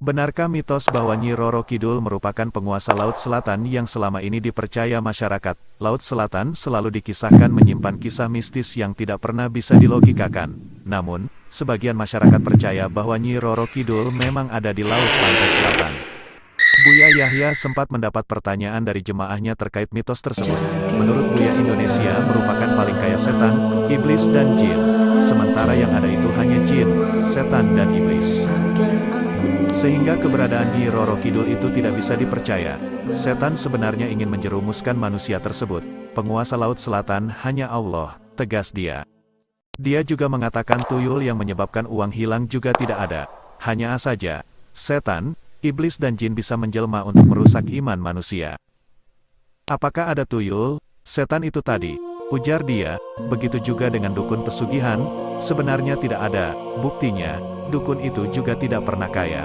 Benarkah mitos bahwa Nyi Roro Kidul merupakan penguasa Laut Selatan yang selama ini dipercaya masyarakat Laut Selatan selalu dikisahkan menyimpan kisah mistis yang tidak pernah bisa dilogikakan? Namun, sebagian masyarakat percaya bahwa Nyi Roro Kidul memang ada di Laut Pantai Selatan. Buya Yahya sempat mendapat pertanyaan dari jemaahnya terkait mitos tersebut. Menurut Buya, Indonesia merupakan paling kaya setan, iblis dan jin. Sementara yang ada itu hanya jin, setan dan iblis. Sehingga keberadaan Nyi Roro Kidul itu tidak bisa dipercaya. Setan sebenarnya ingin menjerumuskan manusia tersebut. Penguasa Laut Selatan hanya Allah, tegas dia. Dia juga mengatakan tuyul yang menyebabkan uang hilang juga tidak ada. Hanya saja, setan, iblis dan jin bisa menjelma untuk merusak iman manusia. Apakah ada tuyul, setan itu tadi? Ujar dia. Begitu juga dengan dukun pesugihan, sebenarnya tidak ada. Buktinya, dukun itu juga tidak pernah kaya.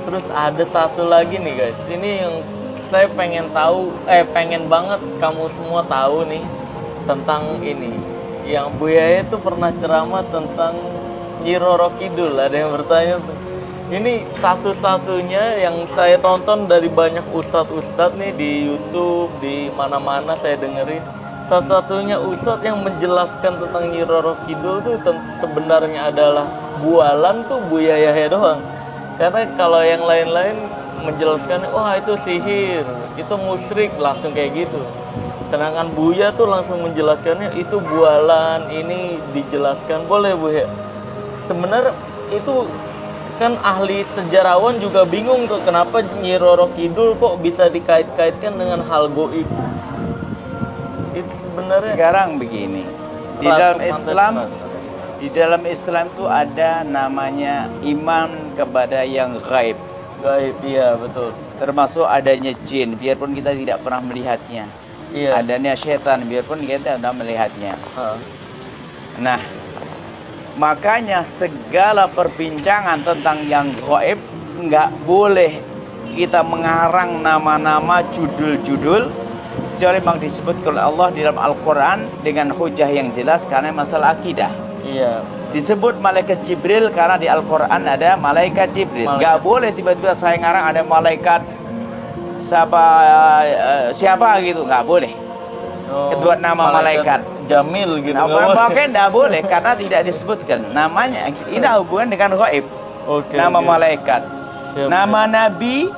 Terus ada satu lagi nih guys, ini yang saya pengen tahu, pengen banget kamu semua tahu nih tentang ini. Yang Buya itu pernah ceramah tentang Nyi Roro Kidul, ada yang bertanya tuh. Ini satu-satunya yang saya tonton dari banyak ustadz-ustadz nih di YouTube, di mana-mana saya dengerin. Satu-satunya ustadz yang menjelaskan tentang Nyi Roro Kidul tuh sebenarnya adalah bualan tuh Buya Yahya doang. Karena kalau yang lain-lain menjelaskan, wah itu sihir, itu musyrik, langsung kayak gitu. Sedangkan Buya tuh langsung menjelaskannya, itu bualan, ini dijelaskan. Boleh Buya? Sebenarnya itu kan ahli sejarawan juga bingung tuh, kenapa Nyi Roro Kidul kok bisa dikait-kaitkan dengan hal goib. Itu sebenarnya sekarang begini, di dalam Islam itu ada namanya iman kepada yang gaib. Gaib, iya betul. Termasuk adanya jin, biarpun kita tidak pernah melihatnya. Iya. Adanya setan, biarpun kita tidak melihatnya. Nah, makanya segala perbincangan tentang yang gaib nggak boleh kita mengarang nama-nama judul-judul, kecuali memang disebut oleh Allah di dalam Al-Quran dengan hujah yang jelas karena masalah akidah. Iya. Disebut malaikat Jibril karena di Al-Quran ada malaikat Jibril. Nggak boleh tiba-tiba saya ngarang ada malaikat siapa gitu, nggak boleh. Kedua nama malaikat Jamil gitu. Bahkan nggak boleh karena tidak disebutkan namanya. Ini ada hubungan dengan gaib. Nama malaikat, nama nabi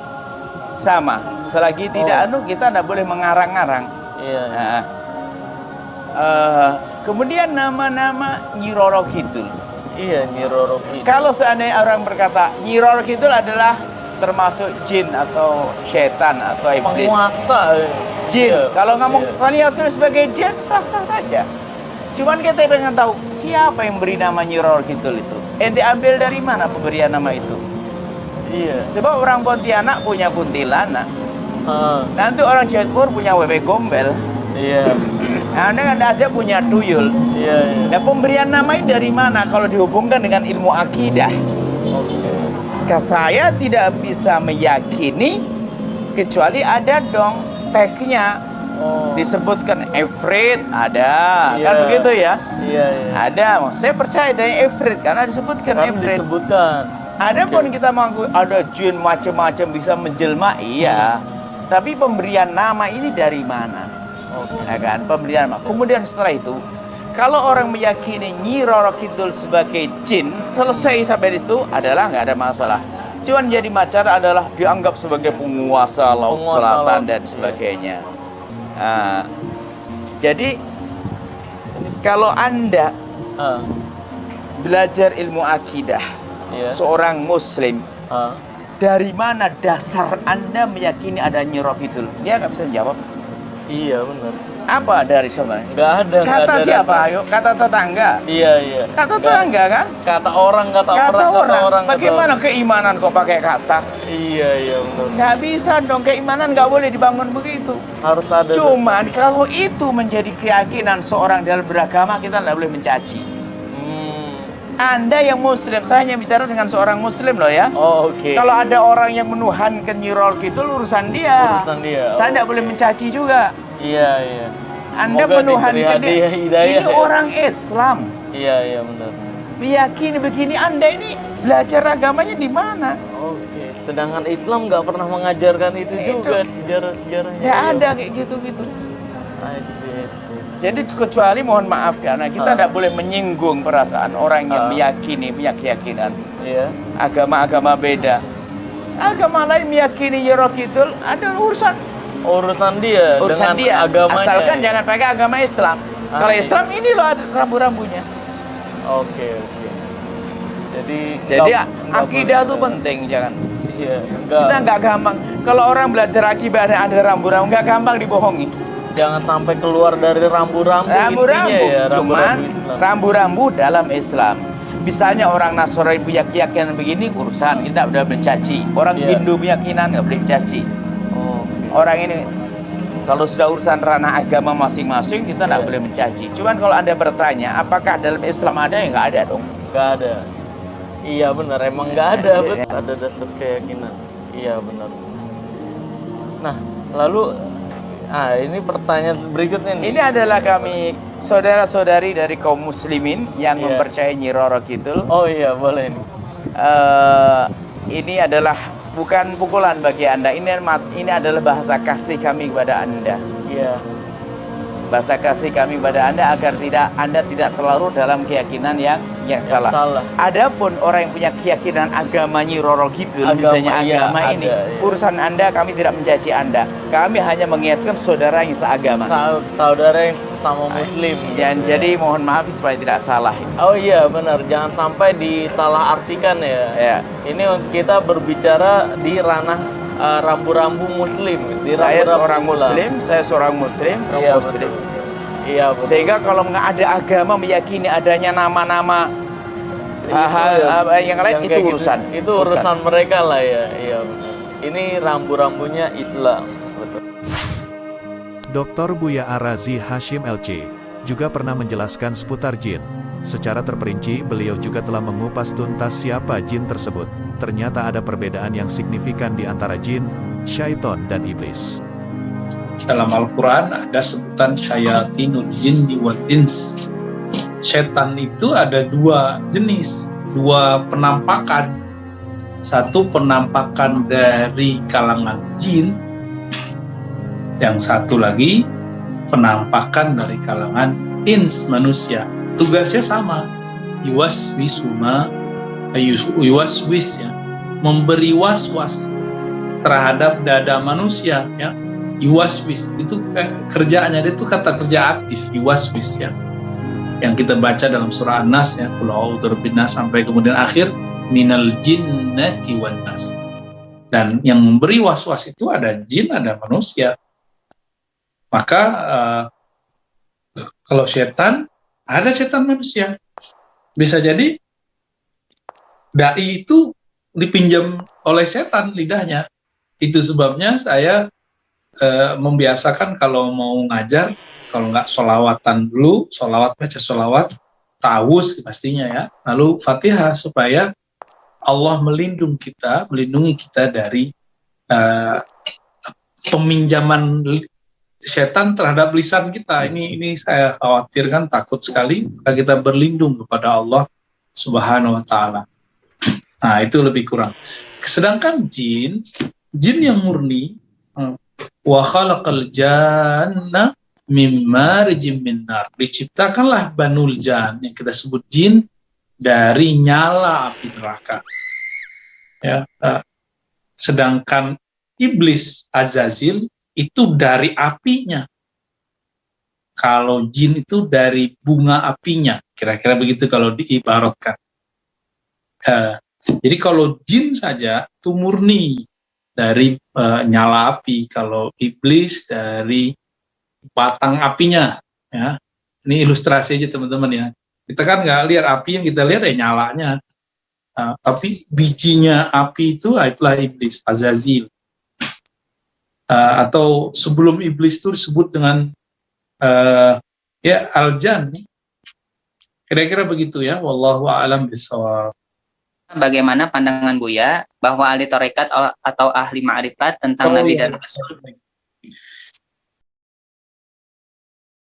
sama. Selagi tidak kita tidak boleh mengarang-arang. Iya. Kemudian nama-nama Nyi Roro Kidul. Iya, Nyi Roro Kidul. Kalau seandainya orang berkata Nyi Roro Kidul adalah termasuk jin atau setan atau iblis. Penguasa. Jin. Iya. Kalau ngomong kalian itu sebagai jin sah-sah saja. Cuman kita pengen tahu siapa yang beri nama Nyi Roro Kidul itu. Ente ambil dari mana pemberian nama itu? Iya. Sebab orang Pontianak punya kuntilanak. Nanti orang Jawa Timur punya wewe gombel. Iya. Anda ada punya tuyul. Iya, iya. Nah, pemberian nama ini dari mana kalau dihubungkan dengan ilmu akidah? Saya tidak bisa meyakini kecuali ada dong tagnya. Disebutkan Ifrit ada, kan begitu ya? Iya, iya. Ada. Saya percaya dari Ifrit karena disebutkan Ifrit. Ada pun kita mengaku ada jin macam-macam bisa menjelma, iya. Tapi pemberian nama ini dari mana? Ya kan, pemberian nama. Kemudian setelah itu, kalau orang meyakini Nyi Roro Kidul sebagai jin, selesai sampai itu adalah nggak ada masalah. Cuman jadi masalah adalah dianggap sebagai penguasa Laut Selatan dan sebagainya. Jadi kalau Anda belajar ilmu akidah, seorang Muslim, dari mana dasar Anda meyakini ada Nyi Roro Kidul? Dia nggak bisa jawab. Iya benar. Apa dari sebenarnya? Nggak ada. Kata siapa? Ayo, kata tetangga. Iya, iya. Kata tetangga kan? Kata orang. Bagaimana keimanan kok pakai kata? Iya, iya benar. Nggak bisa dong, keimanan nggak boleh dibangun begitu. Harus ada. Cuman kalau itu menjadi keyakinan seorang dalam beragama, kita nggak boleh mencaci. Anda yang Muslim, saya hanya bicara dengan seorang Muslim loh ya. Kalau ada orang yang menuhankan Nyi Roro Kidul, urusan dia. Saya tidak boleh mencaci juga. Iya, iya. Anda menuhankan dia. Ini orang Islam. Iya, iya benar. Meyakini begini, Anda ini belajar agamanya di mana? Sedangkan Islam nggak pernah mengajarkan itu juga sejarah-sejarahnya. Nggak ada kayak gitu-gitu. I see. Jadi kecuali mohon maaf karena kita tidak boleh menyinggung perasaan orang yang meyakini punya keyakinan. Iya. Agama-agama beda. Agama lain meyakini Nyi Roro Kidul adalah Urusan dia urusan dengan dia. agamanya. Asalkan jangan pakai agama Islam. Kalau Islam ini loh ada rambu-rambunya. Oke. Jadi akidah itu penting, jangan. Iya, Kita nggak gampang. Kalau orang belajar akidah ada rambu-rambu, nggak gampang dibohongi. jangan sampai keluar dari rambu-rambu intinya ya, Cuman rambu-rambu Islam. rambu-rambu dalam Islam. Misalnya orang Nasrani punya keyakinan begini, urusan kita udah mencaci. Orang Iya. Hindu keyakinan nggak boleh mencaci. Oh, Orang ini kalau sudah urusan ranah agama masing-masing kita nggak Iya. boleh mencaci. Cuman kalau Anda bertanya, apakah dalam Islam ada? Ya nggak ada dong. nggak ada. Iya benar, emang nggak ada, Iya. betul. Ada dasar keyakinan. Iya benar. Nah, lalu ini pertanyaan berikutnya nih. Ini adalah kami saudara-saudari dari kaum muslimin yang Iya. mempercayai Nyi Roro Kidul. Oh iya, boleh nih. Ini adalah bukan pukulan bagi Anda. Ini adalah bahasa kasih kami kepada Anda. Iya. Bahasa kasih kami kepada Anda agar Anda tidak terlarut dalam keyakinan yang salah. Adapun orang yang punya keyakinan agama Nyi Roro Kidul, misalnya iya, agama ini, ada, iya. urusan Anda kami tidak mencaci Anda. Kami hanya mengingatkan saudara yang seagama. Saudara yang sama muslim. Dan jadi mohon maaf supaya tidak salah. Oh iya benar, jangan sampai disalahartikan ya. Ya. Ini kita berbicara di ranah rambu-rambu muslim. Di Saya rambu-rambu seorang Islam. muslim, saya seorang muslim, kamu Iya, muslim. betul. Iya betul. Sehingga kalau nggak ada agama meyakini adanya nama-nama yang lain itu kayak gitu. urusan. Itu urusan mereka lah ya. Iya benar. Ini rambu-rambunya Islam. Betul. Dr. Buya Arazi Hashim LC juga pernah menjelaskan seputar jin. Secara terperinci, beliau juga telah mengupas tuntas siapa jin tersebut. Ternyata ada perbedaan yang signifikan di antara jin, syaiton, dan iblis. Dalam Al-Quran ada sebutan syayatinul jinni wal ins. Setan itu ada dua jenis, dua penampakan. Satu penampakan dari kalangan jin, yang satu lagi penampakan dari kalangan ins, manusia. Tugasnya sama, yuwaswis ya, memberi was-was terhadap dada manusia ya. Yuwaswis itu kerjaannya, dia itu kata kerja aktif, yuwaswis ya, yang kita baca dalam surah An-Nas ya, qul a'udzu birabbin-nas sampai kemudian akhir minal jinnati wan nas. Dan yang memberi was-was itu ada jin, ada manusia. Maka kalau setan, ada setan manusia. Bisa jadi dai itu dipinjam oleh setan lidahnya. Itu sebabnya saya membiasakan kalau mau ngajar, kalau nggak sholawatan dulu, baca sholawat, ta'awuz pastinya ya, lalu Fatihah, supaya Allah melindungi kita dari peminjaman setan terhadap lisan kita. Ini saya khawatirkan, takut sekali, maka kita berlindung kepada Allah Subhanahu wa Ta'ala. Nah, itu lebih kurang. Sedangkan jin yang murni, wa khalaqal janna mim marijim min nar, diciptakanlah banul jan, yang kita sebut jin, dari nyala api neraka. Ya, sedangkan iblis Azazil itu dari apinya. Kalau jin itu dari bunga apinya, kira-kira begitu kalau diibaratkan. Jadi kalau jin saja itu murni dari nyala api, kalau iblis dari batang apinya. Ya, ini ilustrasi aja teman-teman ya. Kita kan nggak lihat api, yang kita lihat nyalanya. Tapi bijinya api itu itulah iblis Azazil. Atau sebelum iblis itu disebut dengan Al-Jan. Kira-kira begitu ya. Wallahu a'lam bishawab. Bagaimana pandangan Buya bahwa ahli tarekat atau ahli ma'rifat tentang Nabi dan Rasul?